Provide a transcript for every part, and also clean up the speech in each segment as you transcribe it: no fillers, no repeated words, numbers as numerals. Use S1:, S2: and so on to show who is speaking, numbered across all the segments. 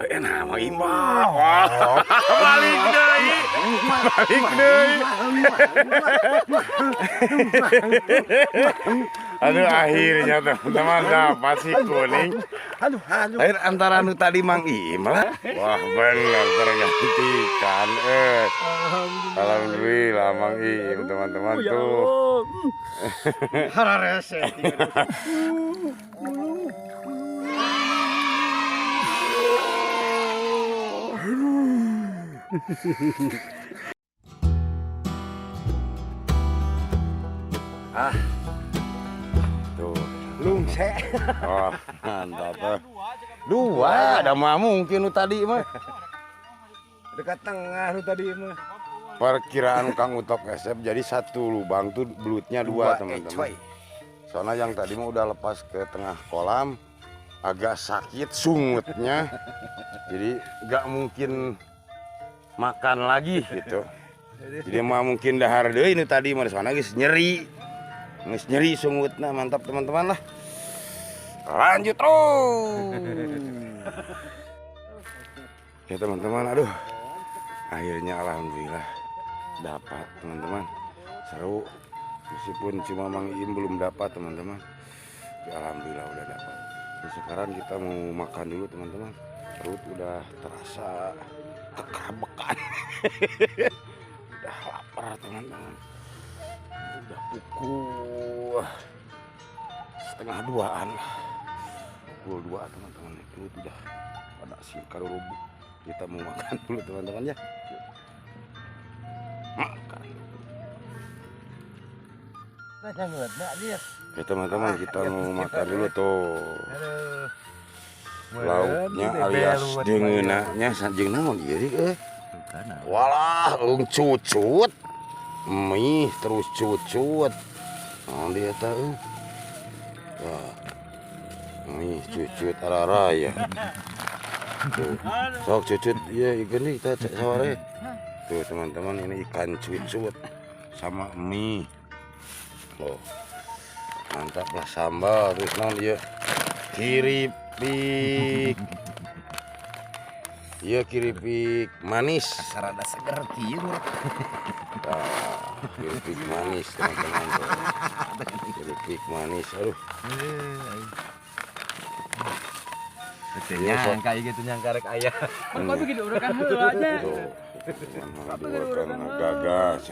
S1: Nama Imah. Wah, balik deui. Balik deui. Aduh, akhirnya teman-teman dapat si kuning. Akhir antara nu tadi Mang Imah. Wah, benar tergantikan. Alhamdulillah Mang Im teman-teman tuh.
S2: Hararese.
S1: Tuh.
S2: Lungse.
S1: Oh, mantap. Dua, ada mah mungkin nu tadi mah.
S2: Dekat tengah lu tadi mah.
S1: Perkiraan Kang Utok Esep jadi satu lubang tuh belutnya dua teman-teman. Soalnya yang tadi mah udah lepas ke tengah kolam, agak sakit sungutnya, jadi nggak mungkin makan lagi gitu. Jadi mah mungkin dahar deh ini tadi mah soalnya geus nyeri sungutnya. Mantap teman-teman lah. Lanjut terus. Ya teman-teman, aduh. Akhirnya alhamdulillah dapat teman-teman. Seru. Meskipun cuma Mang Im belum dapat teman-teman. Ya alhamdulillah udah dapat. Nah, sekarang kita mau makan dulu teman-teman. Perut udah terasa kekerabekan. Udah lapar teman-teman. Udah pukul setengah duaan lah. Pukul 2 teman-teman. Perut udah pada sikar rubuh. Kita mau makan dulu teman-teman ya. Makan. Oke teman-teman, kita mau makan dulu tuh. Lauknya alias dengenanya sanjeng naon ieu walah cucut. Mie terus cucut. Nah, dia tahu. Wah. Mie cucut araraya. Tuh. Sok cucut ya ikan nih kita sore. Tuh teman-teman, ini ikan cucut sama mie. Oh. Mantap lah sambal terus non dia kiripik. Iya kiripik manis.
S2: Sarada seger kieu.
S1: Kiripik manis teman-teman. Kiripik manis. Aduh.
S2: Betulnya kayak gitu nyangkarek ayah.
S3: Kan kau bikin urekan heula aja.
S1: Gagas.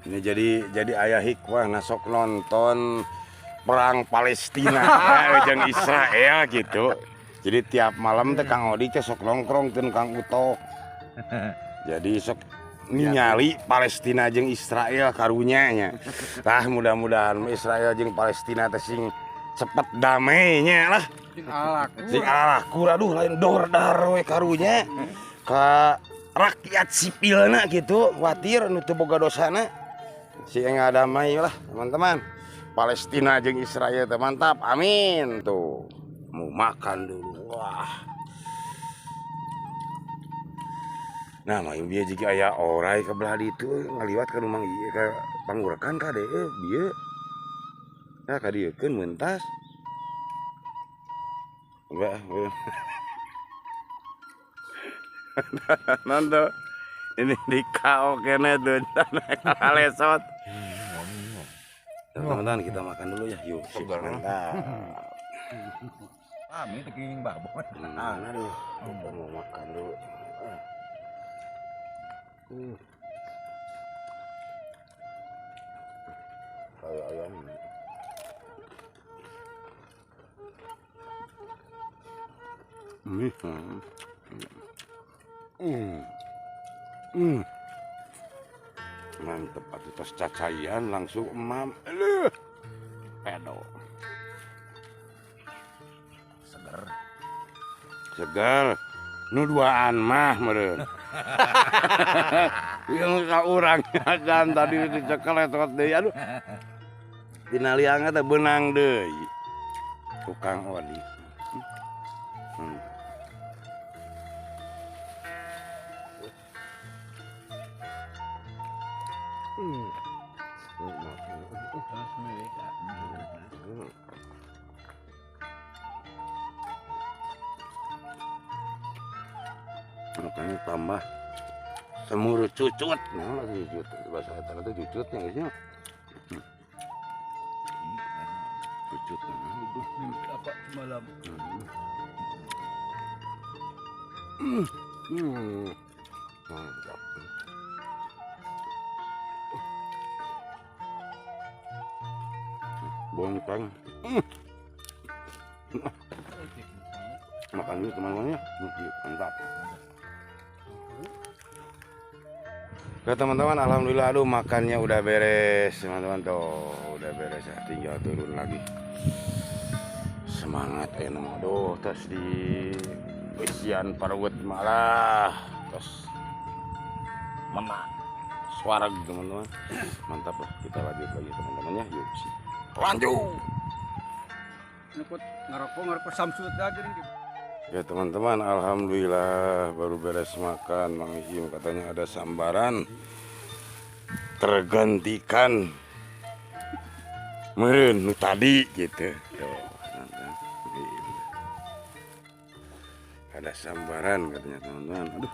S1: Ini jadi ayah hikmah nasok nonton perang Palestina jeung Israel gitu. Jadi tiap malam teh Kang Odi teh sok nongkrong teh Kang Utok. Jadi sok ningali Palestina jeung Israel karunya nya. Tah mudah-mudahan Israel jeung Palestina teh sing cepet damainya lah. Sing alakur aduh lain dor-dar we karunya. Ka rakyat sipilna gitu, khawatir nu teu boga dosana. Si enggak damai lah teman-teman. Palestina jeung Israel teh mantap. Amin tuh. Mau makan dulu. Wah. Nah, mah ieu jika aya orai ke belah ditu ngaliwat ka rumah ieu ka pangurekan ka deu bieu. Nah, ka dieukeun mentas. Enggak. Nonton. Ini di kau kene tuh lesot. Teman-teman kita makan dulu ya, yuk. Mantap.
S2: Kami teking babon.
S1: Aduh, kita mau makan dulu. Kayak ayam. Mantep atuh tos cacayan langsung emam. Pedo. Segar. Nu duaan mah meureun. Yang saurangnya dan tadi dicekel etot deui aduh. Dina liangna teh beunang deui. Tukang Odi. makanya tambah semur cucut. Nah, cucut bahasa Eta itu cucutnya guysnya. Cucut.
S3: Apa malam?
S1: Mantap. Bontang. Makan dulu teman-temannya. Mantap. Oke teman-teman, alhamdulillah aduh makannya udah beres teman-teman tuh, udah beres ya, tinggal turun lagi. Semangat nama aduh terus di isian parwet malah terus menang suara teman-teman. Mantap lah, kita lanjut lagi teman-temannya, yuk lanjut.
S3: Ngerokok samsut lagi nih.
S1: Ya teman-teman, alhamdulillah baru beres makan. Mang Iim katanya ada sambaran tergantikan meureun nu tadi gitu. Tuh, ada sambaran katanya teman-teman. Aduh,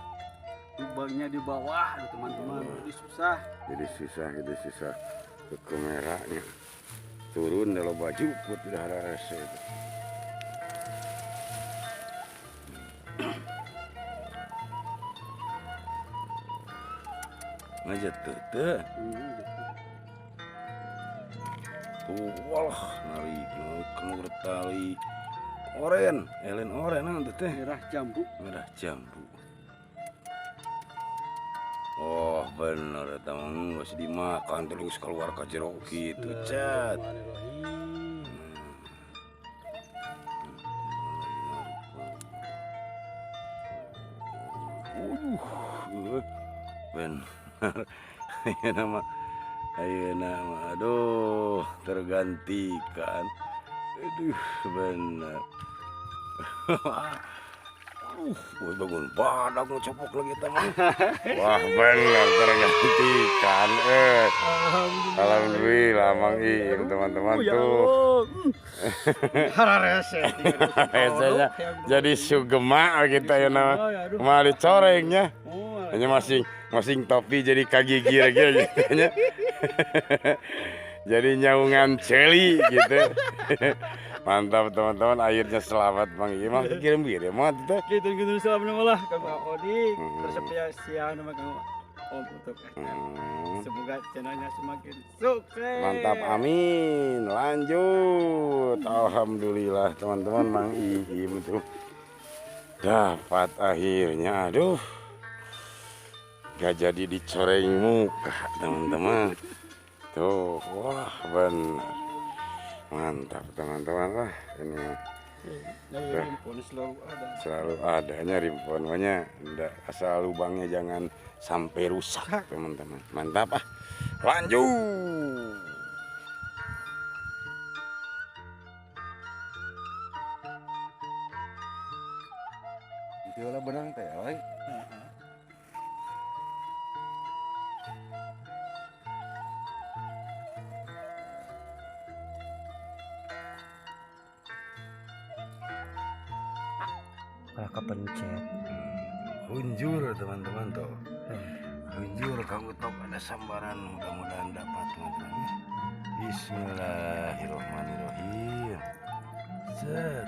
S3: Lubangnya di bawah, teman-teman. Jadi susah.
S1: jadi susah ke merahnya. Turun dalam baju put udah ada rasa itu. Ngajak tuh. Wah, nari kena tali oren, elen oren nanti teh.
S3: Merah jambu.
S1: Merah jambu. Oh bener, teman masih dimakan terus keluar ke jeruk gitu, cat. Bener. Ayo nama, aduh tergantikan, aduh bener. Bangun badak ngecopok lagi teman. Wah bener tergantikan. Alhamdulillah Mang Iim teman-teman tuh. Biasanya jadi sugema kita ya nama. Mari corengnya. Hanya masing topi jadi kagigi lagi gitu. Jadi nyaungan celi gitu. Mantap teman-teman, akhirnya selamat Mang Iim. Kirim-kirim mah itu.
S3: Gitu selama malah Kang Odik. Terus siang nama Kang Om untuk semoga channelnya semakin sukses.
S1: Mantap, amin. Lanjut. Alhamdulillah teman-teman, Mang Iim itu dapat akhirnya. Aduh, gak jadi dicoreng muka teman-teman. Tuh, wah benar. Mantap teman-teman, wah ini
S3: Rimpon
S1: selalu adanya rimponnya, asal lubangnya jangan sampai rusak teman-teman. Mantap ah, lanjut.
S2: Itu lah benang teh, oi.
S3: Malah kepencet.
S1: Hunjur teman-teman tuh. Hunjur kamu top ada sambaran, mudah-mudahan dapat teman-teman. Bismillahirrahmanirrahim. Set.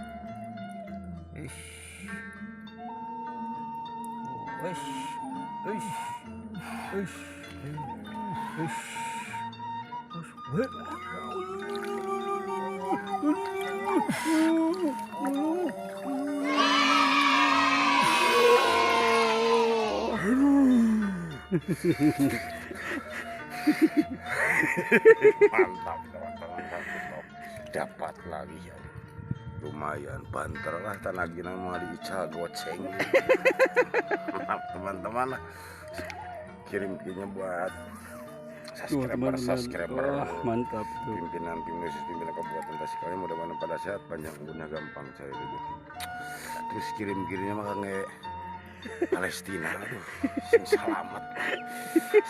S1: Mantap teman-teman, dapat lagi ya. Lumayan banter lah tanagina mah diical goceng. Teman-teman kirim-kirimnya buat subscriber.
S3: Mantap tuh.
S1: Pimpinan Kabupaten Tasikmalaya, mudah-mudahan pada sehat, panjang umurnya, gampang cari rezeki. Terus kirim-kirimnya mah kange Palestina, aduh, sing selamat,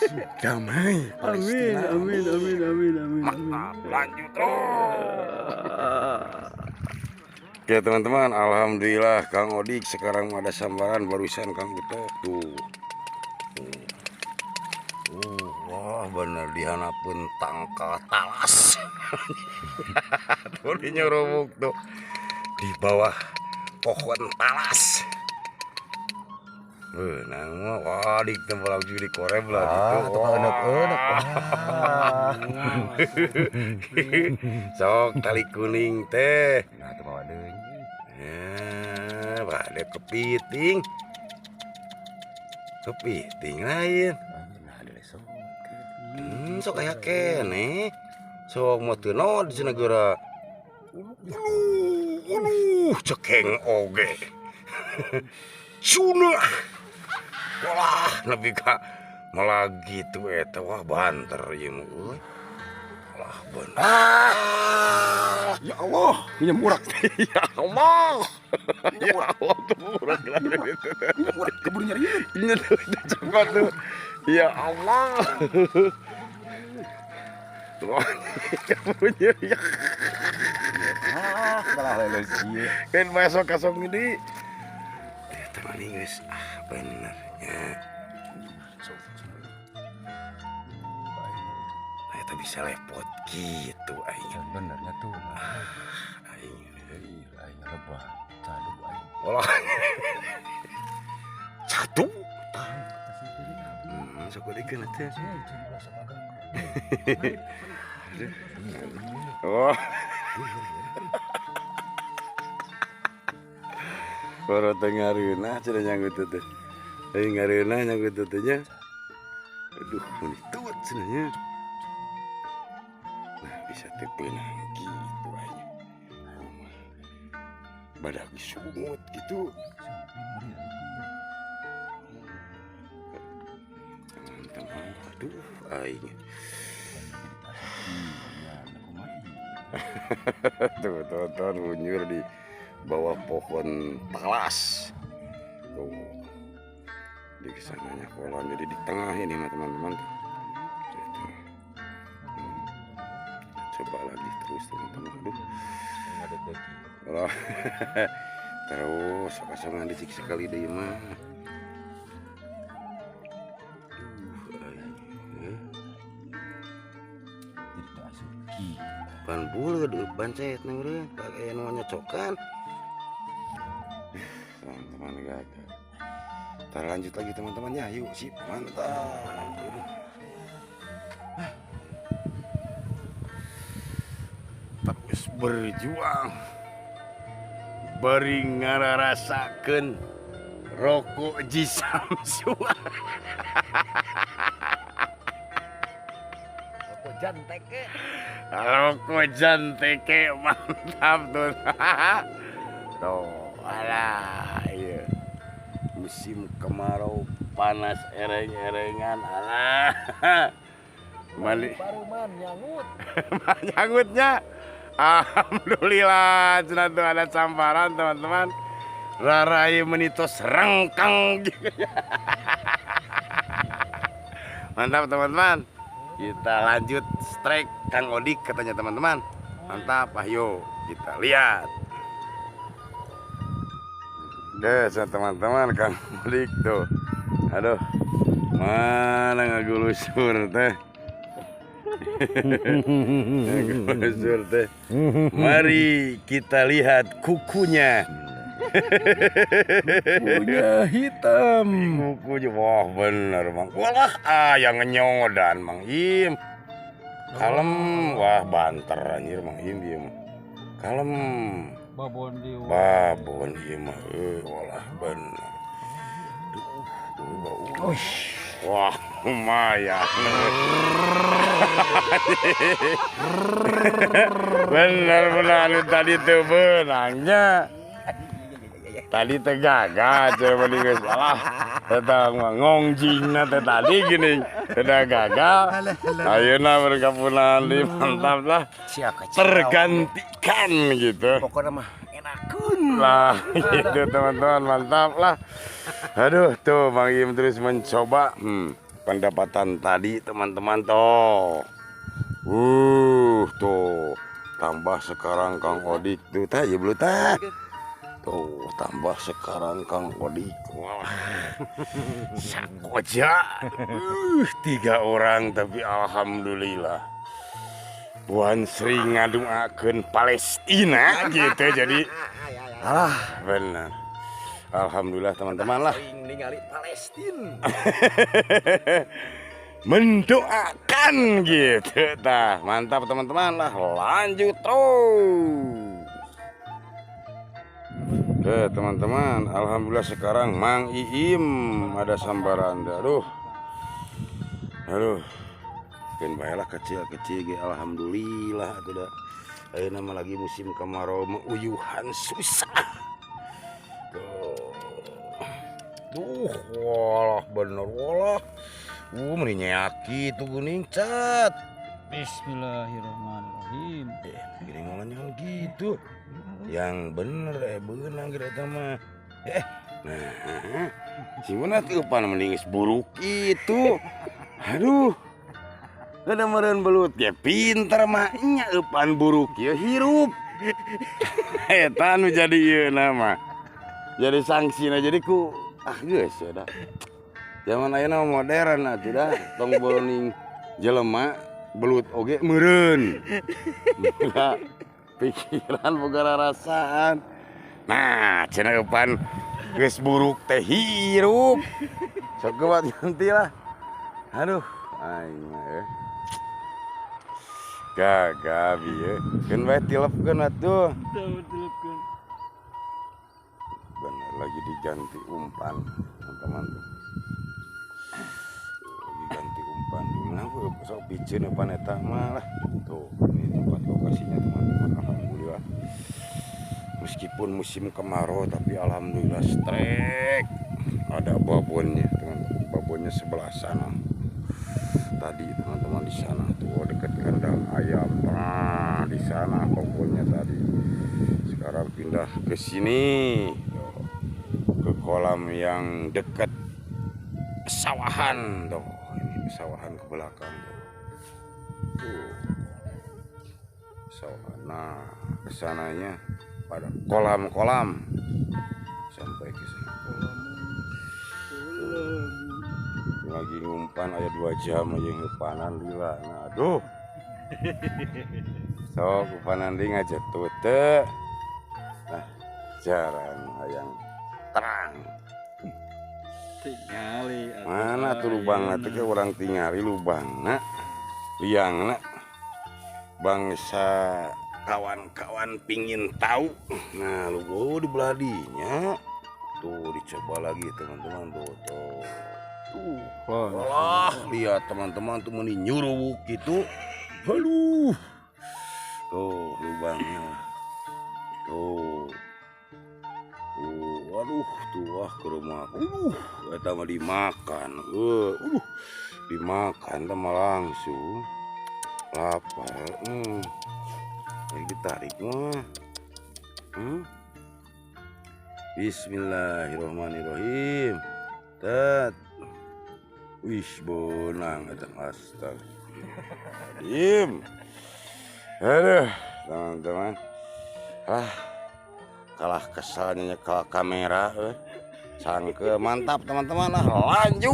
S1: sing damai Palestina.
S3: Amin.
S1: Mantap, lanjut. Oke teman-teman, alhamdulillah Kang Odik sekarang ada sambaran barusan Kang Utok tuh. Wah bener dihanapun tangkal talas. Tuh nyorobuk tuh di bawah pohon talas. Benang mah wah di tempat lagi di korem lah gitu. Sok tali kuning teh.
S2: Nah, tuh bawa deui.
S1: Ya, ada kepiting. Kepiting lain.
S2: Nah, ada lesok.
S1: Sok kayak kene. Sok mau teu naon di negara. Cekeng oge. Suna. Wah, lebih ka malah gitu eta wah banter ieu mah euy. Wah, bener.
S2: Ya Allah, ini murak.
S1: Ya Allah. Ya Allah tuh murah gitu.
S2: Murak keburu nyariin.
S1: Ini tuh cepat tuh. Ya Allah. Wah, kamunya ya.
S2: Kalah leles ieu.
S1: Kan besok kasong ini. Teman guys, bener ya. Eta bisa lepot gitu aing.
S2: Benernya tuh.
S1: Aing
S2: Aing lebah. Caduk aing.
S1: olah. Satu. Sok dikeun teh. Oh. Para tengareuna cenah nyanggut teh. Ai ngareuna nyanggut teh nya. Aduh, mun tuut cenah nya. Nah, bisa teh peunang gitu aja. Badak sungut gitu. Teman-teman, aduh, aing. Tuh, tonton bunyur di bawah pohon talas. Tuh. Di kesananya kolam jadi di tengah ini mah teman-teman. Gitu. Coba lagi terus teman-teman. Aduh.
S2: Ada daging.
S1: Oh. Terus kasangan dicik sekali deui mah. Pan bulu di bancet nengre pakai namanya cokan. Teman-teman gagal. Kita lanjut lagi teman-teman ya, yuk sip mantap. Terus berjuang, beri ngararasakeun rokok Jisamsua. Rokok janteke. Rokok janteke mantap tuh. Tuh, alah, iya. Musim kemarau panas ereng-erengan, alah. Balik.
S2: Paruman nyangut.
S1: Nyangutnya. Alhamdulillah, cenah tuh ada sambaran teman-teman. Rarai menitos rengkang. Mantap teman-teman. Kita lanjut strike Kang Odik katanya teman-teman. Mantap, ayo kita lihat. Oke, teman-teman Kang Odik tuh. Aduh, mana ngagulusur teh. Ngagulusur teh. Mari kita lihat kukunya.
S2: Kukunya hitam.
S1: Kukunya wah bener Mang. Walah yang ngenyodan Mang Im. Kalem, wah banter anjir Mang Im dia mah. Kalem.
S3: Babon di
S1: Babon ieu mah walah bener. Duh, bau. Wah, lumayan. Bener tadi tuh benangnya. Tadi teh gagal coba di geus salah. Eta mah ngongjingna teh tadi gini. Udah gagal. Ayeuna berkapunan di mantap lah. Tergantikan gitu.
S2: Pokoknya mah enakeun.
S1: Lah gitu teman-teman mantap lah. Aduh tuh Bang Im terus mencoba pendapatan tadi teman-teman tuh. Tuh tambah sekarang Kang Odik tuh tah ya belum tah. Tuh tambah sekarang Kang Odik. Wah. Sakoja. 3 orang tapi alhamdulillah. Puan sering ngaduakeun Palestina gitu jadi benar. Alhamdulillah teman-teman lah.
S2: Sering ningali Palestina.
S1: Mendoakan gitu tah. Mantap teman-teman lah. Lanjut terus. Oke teman-teman, alhamdulillah sekarang Mang Iim ada sambaran. Aduh. Kan baiklah kecil-kecil ge alhamdulillah atuh da. Ayeuna mah lagi musim kemarau meuyuhan susah. Duh, walah bener walah. Meni nyaki tuh kuning cat.
S3: Bismillahirrahmanirrahim.
S1: Gini ngomongnya kan gitu. Yang bener beunang kita mah. Nah, si mana tuh pan mending buruk itu. Aduh. Ada meureun belut ya pinter mah nya eupan buruk ya hirup. Eta nu jadi ieu nama. Jadi sanksina jadi ku geus ya dah. Zaman ayeuna modern atuh dah tong beuning jelema belut oge meureun. Pikiran boga rasaan. Nah, cenah eupan geus buruk teh hirup. Sok kuat ganti lah. Aduh, aing mah gagah bieu. Keun bae tilepkeun atuh.
S3: Tilepkeun.
S1: Bener lagi diganti umpan, teman-teman. Diganti umpan di mana sok biceun umpan eta mah lah. Tuh, ini tempat lokasinya teman-teman. Alhamdulillah. Meskipun musim kemarau tapi alhamdulillah strek. Ada babonnya, teman-teman. Babonnya sebelah sana. Tadi teman-teman di sana tuh dekat kandang ayam. Nah, di sana babonnya tadi. Sekarang pindah ke sini. Ke kolam yang dekat pesawahan tuh. Ini pesawahan ke belakang tuh. Pesawahan. Nah, kesananya pada kolam-kolam sampai ke sana. Lagi ngumpan aya 2 jam aja ngumpanan lila. Nah, aduh. Sok umpanan di ngajatut teh. Nah, jarang hayang terang.
S3: Tingali.
S1: Mana tuh lubangna teh urang tingali lubangna. Liangna. Bangsa kawan-kawan pingin tahu. Nah, lu di belah dinya. Tuh dicoba lagi teman-teman tuh. Wah, lihat teman-teman tuh meni nyuruh gitu. Aduh. Tuh lubangnya. Tuh. Waduh, tuh wah ke rumah. Eta mah dimakan. Dimakan sama langsung. Lapar. Lagi ditarik mah. Bismillahirrahmanirrahim. Tet. Wih, bonang eta astagfirullahaladzim. Aduh, teman-teman. Kalah kesalnya kalah kamera. Sangke mantap teman-teman. Lanjut.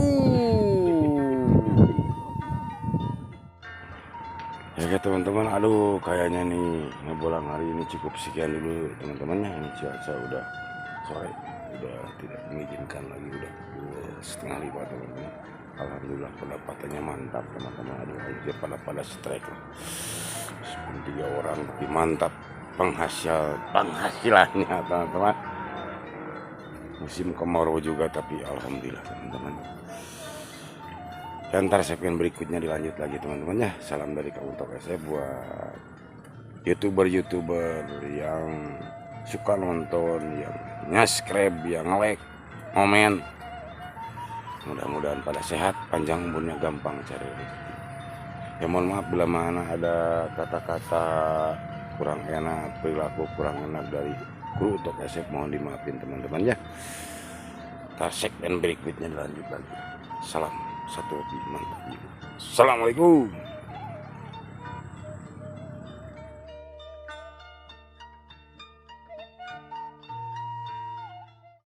S1: Ya teman-teman, aduh kayaknya nih ngebolang hari ini cukup sekian dulu teman-temannya. Ini cuaca udah sore, udah tidak mengizinkan lagi, udah 4:30 teman-teman. Alhamdulillah pendapatannya mantap teman-teman. Aduh aja pada strike lah. 3 orang tapi mantap penghasilannya teman-teman. Musim kemarau juga tapi alhamdulillah teman-teman. Dan ntar segmen berikutnya dilanjut lagi teman-teman ya. Salam dari Kang Utok SF buat youtuber yang suka nonton, yang subscribe, yang like, komen. Mudah-mudahan pada sehat, panjang umurnya, gampang cari rezeki. Ya mohon maaf bila mana ada kata-kata kurang enak, perilaku kurang enak dari kru Utok SF, mohon dimaafin teman-teman ya. Ntar segmen berikutnya dilanjut lagi. Salam satu hati mantap. Assalamualaikum.